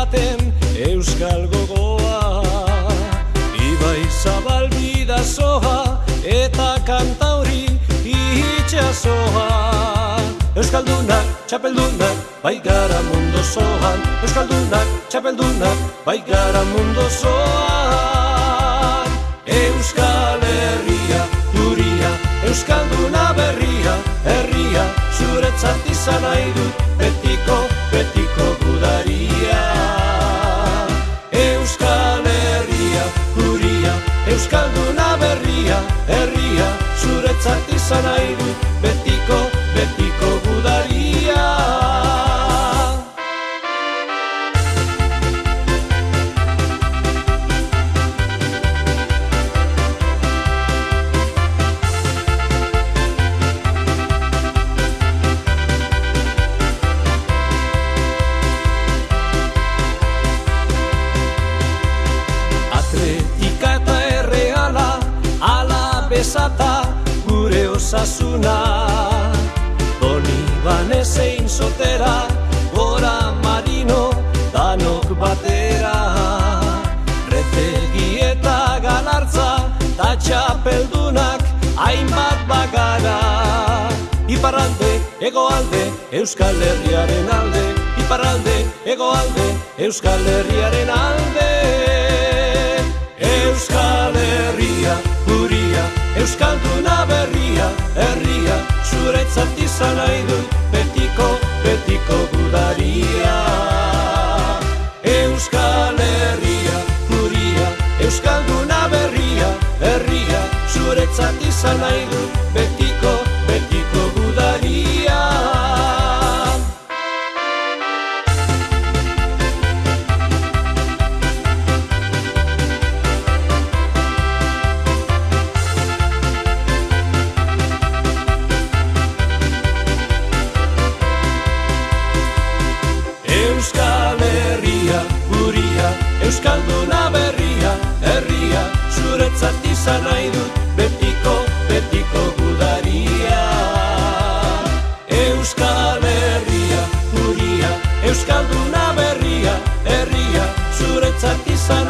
baten euskal gogoa. Ibai zabal bidazoa eta kantauri itxasoa. Euskaldunak, txapeldunak, bai gara mundu zoan. Euskaldunak, txapeldunak, bai gara mundu zoan. Euskal Herria, guria, euskalduna berria, herria, zuretzat izan nahi dut, betiko, betiko gudaria. Euskal Herria, guria, euskalduna berria, herria, zuretzat izan nahi dut, betiko, betiko gudaria. Atletika eta erreala, ala besata gure osasuna. Banezein sotera, gora marino, danok batera. Retegi eta galartza, ta txapeldunak, hainbat bagara. Iparralde, hegoalde, Euskal Herriaren alde. Iparralde, hegoalde, Euskal Herriaren alde. Euskal Herria, guria, euskalduna berria, herria, zuretzat izan nahi dut, betiko, betiko gudaria. Euskal Herria, guria, euskalduna berria, herria, zuretzat izan nahi dut, betiko, betiko gudaria. Euskal Herria, guria, euskalduna berria, herria, zuretzat izan nahi dut, betiko, betiko gudaria. Euskal Herria, guria, euskalduna berria, herria, zuretzat izan